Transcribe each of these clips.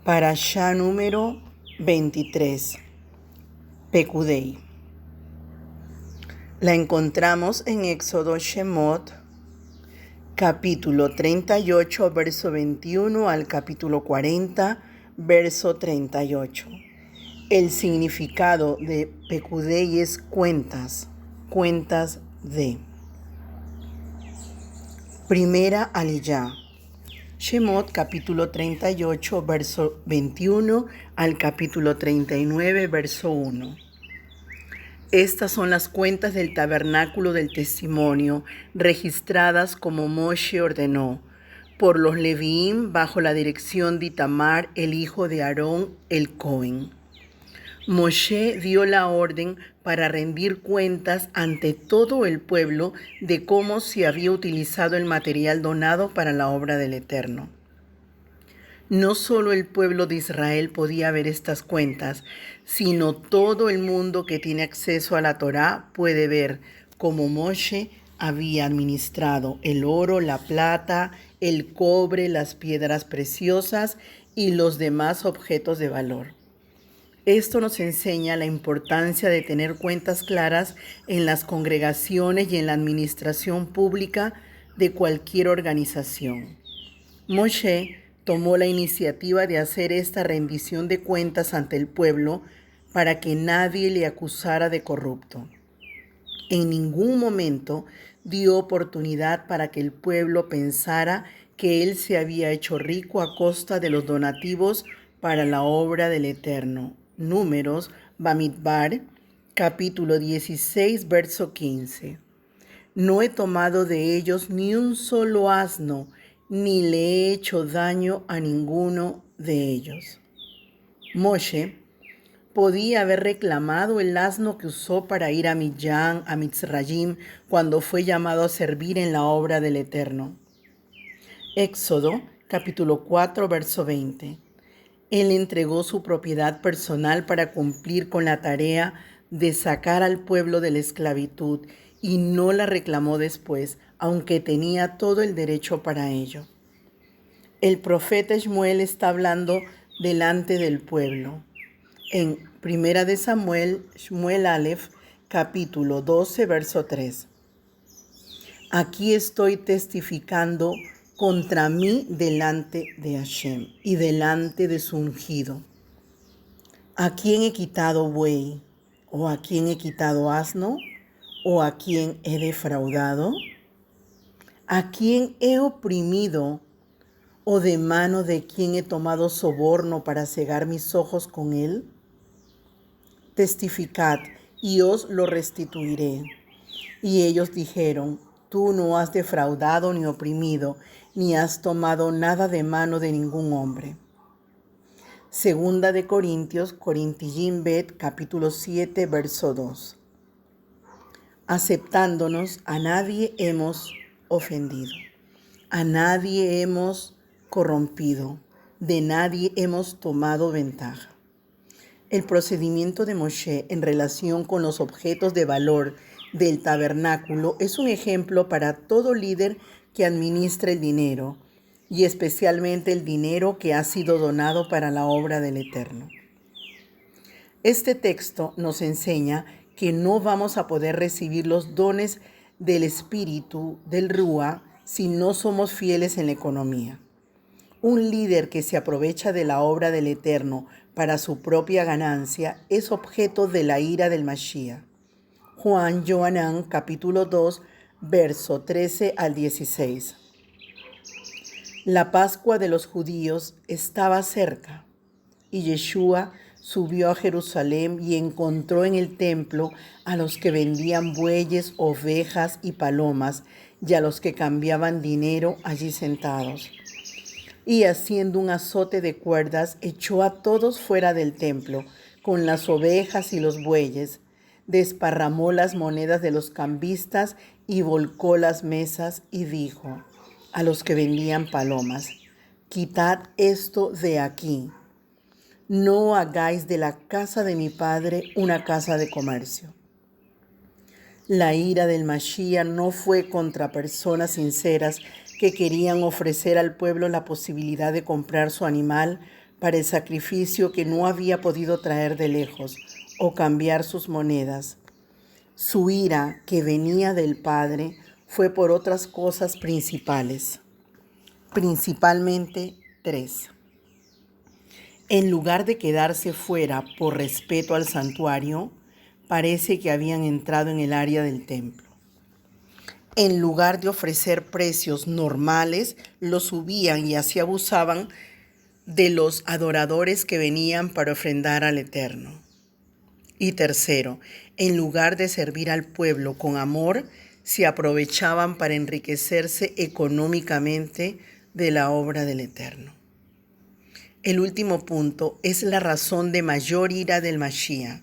Parashá número 23, Pekudei. La encontramos en Éxodo Shemot, capítulo 38, verso 21 al capítulo 40, verso 38. El significado de Pekudei es cuentas de. Primera Aliyá. Shemot, capítulo 38, verso 21 al capítulo 39, verso 1. Estas son las cuentas del tabernáculo del testimonio, registradas como Moshe ordenó, por los Leviim bajo la dirección de Itamar, el hijo de Aarón, el Cohen. Moshe dio la orden para rendir cuentas ante todo el pueblo de cómo se había utilizado el material donado para la obra del Eterno. No solo el pueblo de Israel podía ver estas cuentas, sino todo el mundo que tiene acceso a la Torá puede ver cómo Moshe había administrado el oro, la plata, el cobre, las piedras preciosas y los demás objetos de valor. Esto nos enseña la importancia de tener cuentas claras en las congregaciones y en la administración pública de cualquier organización. Moshe tomó la iniciativa de hacer esta rendición de cuentas ante el pueblo para que nadie le acusara de corrupto. En ningún momento dio oportunidad para que el pueblo pensara que él se había hecho rico a costa de los donativos para la obra del Eterno. Números, Bamidbar, capítulo 16, verso 15. No he tomado de ellos ni un solo asno, ni le he hecho daño a ninguno de ellos. Moshe podía haber reclamado el asno que usó para ir a Midyan, a Mitzrayim, cuando fue llamado a servir en la obra del Eterno. Éxodo, capítulo 4, verso 20. Él entregó su propiedad personal para cumplir con la tarea de sacar al pueblo de la esclavitud y no la reclamó después, aunque tenía todo el derecho para ello. El profeta Shmuel está hablando delante del pueblo. En Primera de Samuel, Shmuel Aleph, capítulo 12, verso 3. Aquí estoy testificando contra mí delante de Hashem y delante de su ungido. ¿A quién he quitado buey? ¿O a quién he quitado asno? ¿O a quién he defraudado? ¿A quién he oprimido? ¿O de mano de quién he tomado soborno para cegar mis ojos con él? Testificad, y os lo restituiré. Y ellos dijeron: Tú no has defraudado ni oprimido, ni has tomado nada de mano de ningún hombre. Segunda de Corintios, Corintillín Bet, capítulo 7, verso 2. Aceptándonos, a nadie hemos ofendido, a nadie hemos corrompido, de nadie hemos tomado ventaja. El procedimiento de Moshe en relación con los objetos de valor del tabernáculo es un ejemplo para todo líder que administra el dinero, y especialmente el dinero que ha sido donado para la obra del Eterno. Este texto nos enseña que no vamos a poder recibir los dones del Espíritu, del Ruá, si no somos fieles en la economía. Un líder que se aprovecha de la obra del Eterno para su propia ganancia es objeto de la ira del Mashiach. Juan Yohanan, capítulo 2, verso 13 al 16. La Pascua de los judíos estaba cerca, y Yeshua subió a Jerusalén y encontró en el templo a los que vendían bueyes, ovejas y palomas, y a los que cambiaban dinero allí sentados. Y haciendo un azote de cuerdas, echó a todos fuera del templo, con las ovejas y los bueyes. Desparramó las monedas de los cambistas y volcó las mesas y dijo a los que vendían palomas: Quitad esto de aquí. No hagáis de la casa de mi padre una casa de comercio. La ira del Mashiach no fue contra personas sinceras que querían ofrecer al pueblo la posibilidad de comprar su animal para el sacrificio que no había podido traer de lejos o cambiar sus monedas. Su ira, que venía del Padre, fue por otras cosas principales, principalmente tres. En lugar de quedarse fuera por respeto al santuario, parece que habían entrado en el área del templo. En lugar de ofrecer precios normales, los subían y así abusaban de los adoradores que venían para ofrendar al Eterno. Y tercero, en lugar de servir al pueblo con amor, se aprovechaban para enriquecerse económicamente de la obra del Eterno. El último punto es la razón de mayor ira del Mashiach.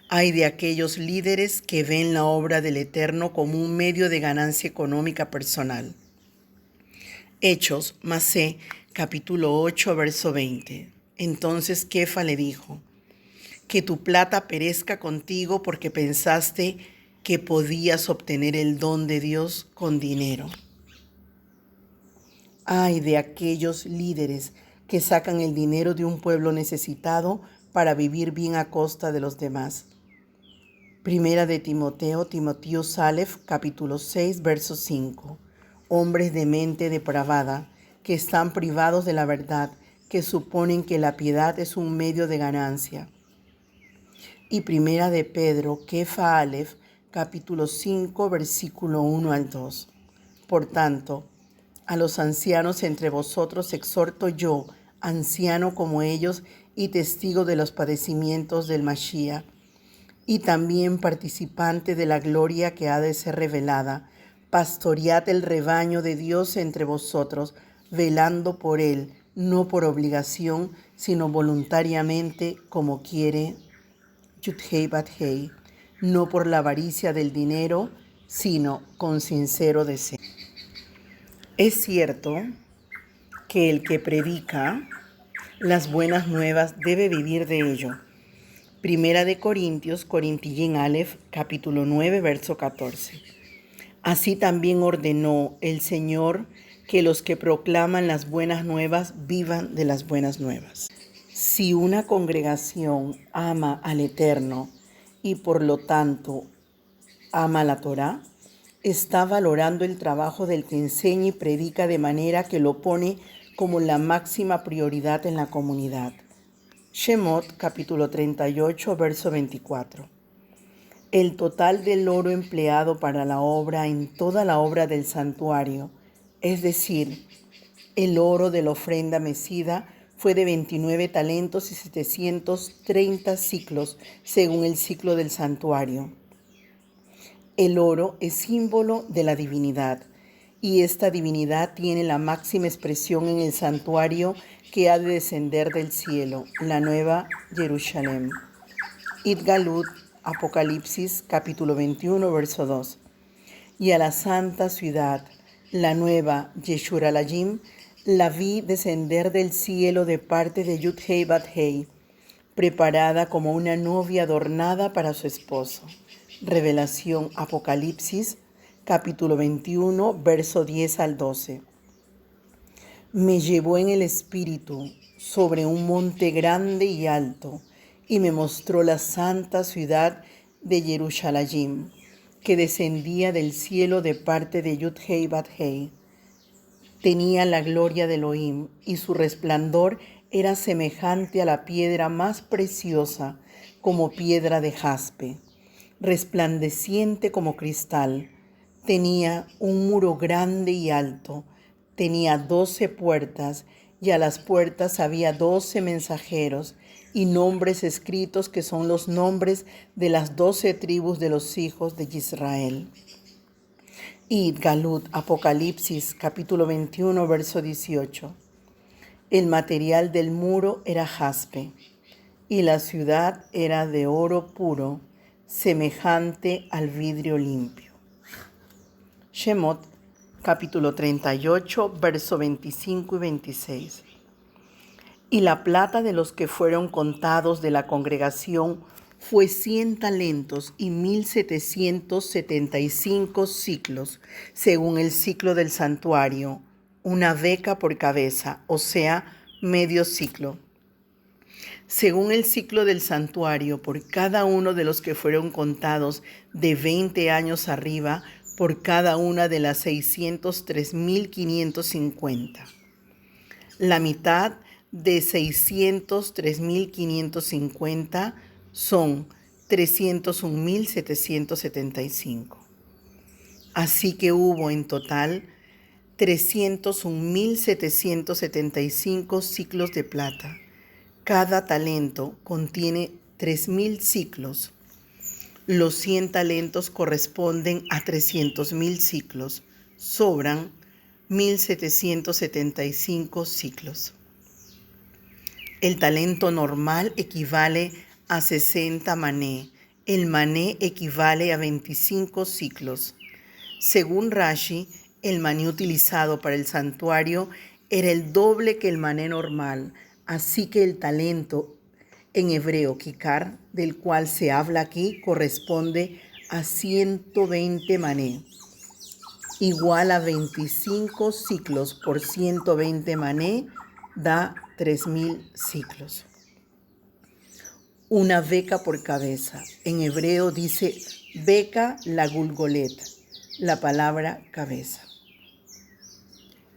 Ay de aquellos líderes que ven la obra del Eterno como un medio de ganancia económica personal. Hechos, Masé, capítulo 8, verso 20. Entonces Kefa le dijo: que tu plata perezca contigo porque pensaste que podías obtener el don de Dios con dinero. Ay de aquellos líderes que sacan el dinero de un pueblo necesitado para vivir bien a costa de los demás. Primera de Timoteo, Salef, capítulo 6, verso 5. Hombres de mente depravada, que están privados de la verdad, que suponen que la piedad es un medio de ganancia. Y Primera de Pedro, Kefa Aleph, capítulo 5, versículo 1 al 2. Por tanto, a los ancianos entre vosotros exhorto yo, anciano como ellos y testigo de los padecimientos del Mashiach, y también participante de la gloria que ha de ser revelada. Pastoread el rebaño de Dios entre vosotros, velando por él, no por obligación, sino voluntariamente, como quiere Yud-Hei Bat-Hei, no por la avaricia del dinero, sino con sincero deseo. Es cierto que el que predica las buenas nuevas debe vivir de ello. Primera de Corintios, Corintillín Aleph, capítulo 9, verso 14. Así también ordenó el Señor que los que proclaman las buenas nuevas vivan de las buenas nuevas. Si una congregación ama al Eterno y por lo tanto ama la Torá, está valorando el trabajo del que enseña y predica de manera que lo pone como la máxima prioridad en la comunidad. Shemot, capítulo 38, verso 24. El total del oro empleado para la obra en toda la obra del santuario, es decir, el oro de la ofrenda mecida, fue de 29 talentos y 730 siclos, según el ciclo del santuario. El oro es símbolo de la divinidad, y esta divinidad tiene la máxima expresión en el santuario que ha de descender del cielo, la nueva Jerusalén. Itgalut, Apocalipsis, capítulo 21, verso 2. Y a la santa ciudad, la nueva Yeshuralajim, la vi descender del cielo de parte de Yud-Hei Bat-Hei, preparada como una novia adornada para su esposo. Revelación, Apocalipsis, capítulo 21, verso 10 al 12. Me llevó en el espíritu sobre un monte grande y alto, y me mostró la santa ciudad de Jerusalén, que descendía del cielo de parte de Yud-Hei Bat-Hei. Tenía la gloria de Elohim, y su resplandor era semejante a la piedra más preciosa, como piedra de jaspe, resplandeciente como cristal. Tenía un muro grande y alto, tenía 12 puertas, y a las puertas había 12 mensajeros, y nombres escritos que son los nombres de las 12 tribus de los hijos de Israel. Y Galut, Apocalipsis, capítulo 21, verso 18. El material del muro era jaspe, y la ciudad era de oro puro, semejante al vidrio limpio. Shemot, capítulo 38, verso 25 y 26. Y la plata de los que fueron contados de la congregación fue 100 talentos y 1,775 siclos, según el ciclo del santuario, una beca por cabeza, o sea, medio ciclo. Según el ciclo del santuario, por cada uno de los que fueron contados de 20 años arriba, por cada una de las 603.550. La mitad de 603.550 son 301.775. Así que hubo en total 301.775 ciclos de plata. Cada talento contiene 3.000 ciclos. Los 100 talentos corresponden a 300.000 ciclos. Sobran 1.775 ciclos. El talento normal equivale a 60 mané. El mané equivale a 25 ciclos. Según Rashi, el maní utilizado para el santuario era el doble que el mané normal, así que el talento en hebreo kikar, del cual se habla aquí, corresponde a 120 mané, igual a 25 ciclos por 120 mané, da 3.000 ciclos. Una beca por cabeza. En hebreo dice beca la gulgolet, la palabra cabeza.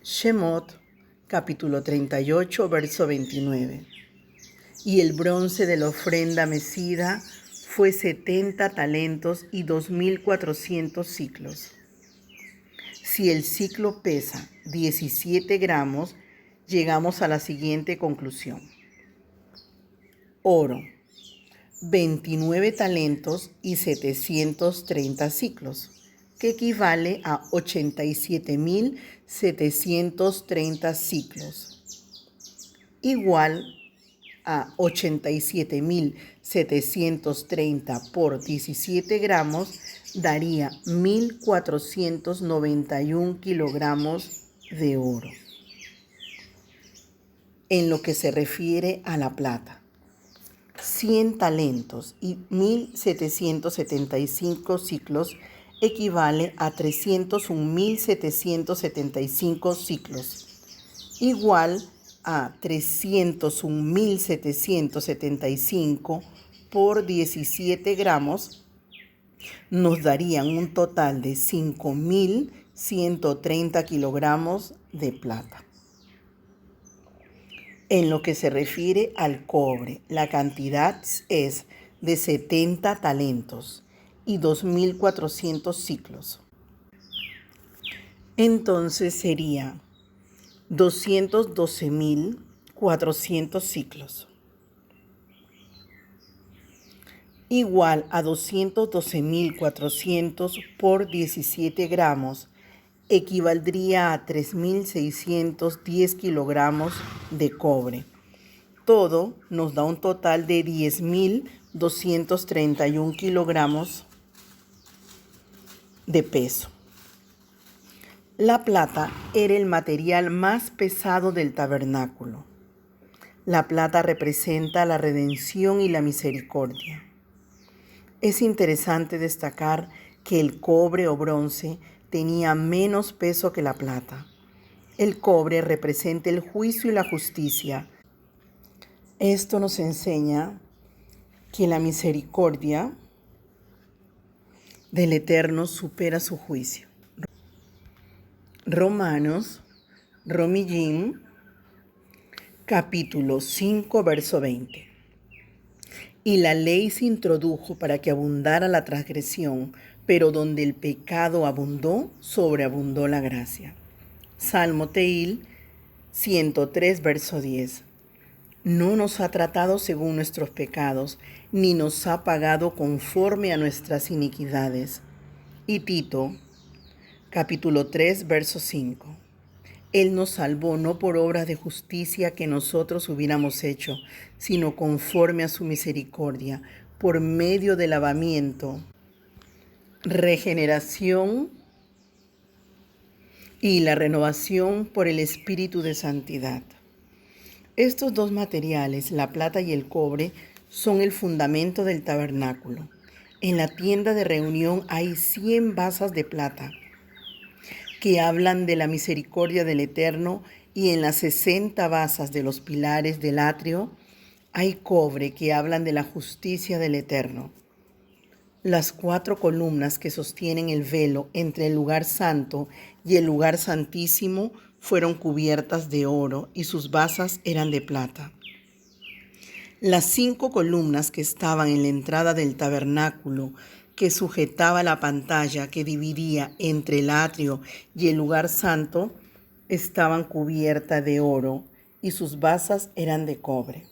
Shemot, capítulo 38, verso 29. Y el bronce de la ofrenda mecida fue 70 talentos y 2.400 ciclos. Si el ciclo pesa 17 gramos, llegamos a la siguiente conclusión. Oro, 29 talentos y 730 ciclos, que equivale a 87.730 ciclos, igual a 87.730 por 17 gramos, daría 1.491 kilogramos de oro. En lo que se refiere a la plata, 100 talentos y 1.775 ciclos equivale a 301.775 ciclos, igual a 301.775 por 17 gramos, nos darían un total de 5.130 kilogramos de plata. En lo que se refiere al cobre, la cantidad es de 70 talentos y 2.400 ciclos. Entonces sería 212.400 ciclos, igual a 212.400 por 17 gramos, equivaldría a 3.610 kilogramos de cobre. Todo nos da un total de 10.231 kilogramos de peso. La plata era el material más pesado del tabernáculo. La plata representa la redención y la misericordia. Es interesante destacar que el cobre o bronce tenía menos peso que la plata. El cobre representa el juicio y la justicia. Esto nos enseña que la misericordia del Eterno supera su juicio. Romanos, Romillín, capítulo 5, verso 20. Y la ley se introdujo para que abundara la transgresión, pero donde el pecado abundó, sobreabundó la gracia. Salmo Teil 103, verso 10. No nos ha tratado según nuestros pecados, ni nos ha pagado conforme a nuestras iniquidades. Y Tito, capítulo 3, verso 5. Él nos salvó no por obras de justicia que nosotros hubiéramos hecho, sino conforme a su misericordia, por medio del lavamiento, regeneración y la renovación por el Espíritu de Santidad. Estos dos materiales, la plata y el cobre, son el fundamento del tabernáculo. En la tienda de reunión hay 100 basas de plata que hablan de la misericordia del Eterno, y en las 60 basas de los pilares del atrio hay cobre que hablan de la justicia del Eterno. Las 4 columnas que sostienen el velo entre el lugar santo y el lugar santísimo fueron cubiertas de oro y sus basas eran de plata. Las 5 columnas que estaban en la entrada del tabernáculo, que sujetaba la pantalla que dividía entre el atrio y el lugar santo, estaban cubiertas de oro y sus basas eran de cobre.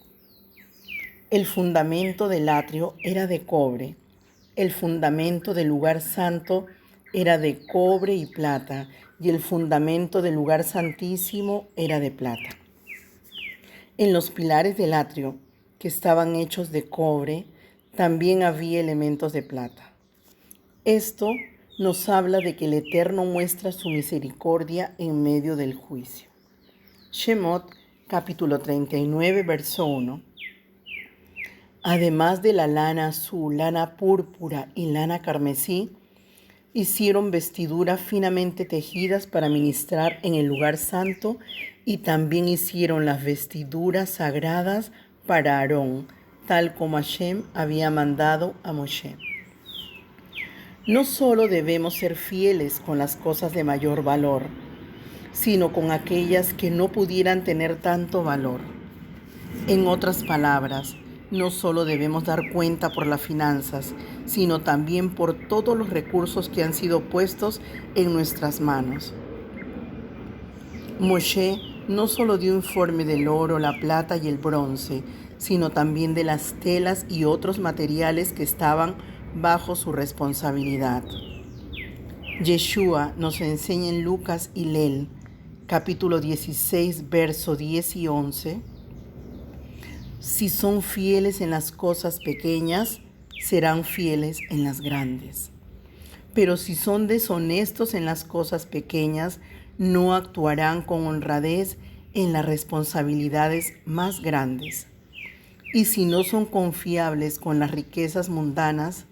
El fundamento del atrio era de cobre. El fundamento del lugar santo era de cobre y plata, y el fundamento del lugar santísimo era de plata. En los pilares del atrio, que estaban hechos de cobre, también había elementos de plata. Esto nos habla de que el Eterno muestra su misericordia en medio del juicio. Shemot, capítulo 39, verso 1. Además de la lana azul, lana púrpura y lana carmesí, hicieron vestiduras finamente tejidas para ministrar en el lugar santo y también hicieron las vestiduras sagradas para Aarón, tal como Hashem había mandado a Moshe. No solo debemos ser fieles con las cosas de mayor valor, sino con aquellas que no pudieran tener tanto valor. En otras palabras, no solo debemos dar cuenta por las finanzas, sino también por todos los recursos que han sido puestos en nuestras manos. Moshe no solo dio informe del oro, la plata y el bronce, sino también de las telas y otros materiales que estaban bajo su responsabilidad. Yeshua nos enseña en Lucas y Lel, capítulo 16, verso 10 y 11, si son fieles en las cosas pequeñas, serán fieles en las grandes. Pero si son deshonestos en las cosas pequeñas, no actuarán con honradez en las responsabilidades más grandes. Y si no son confiables con las riquezas mundanas,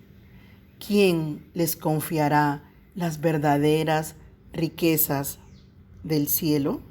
¿quién les confiará las verdaderas riquezas del cielo?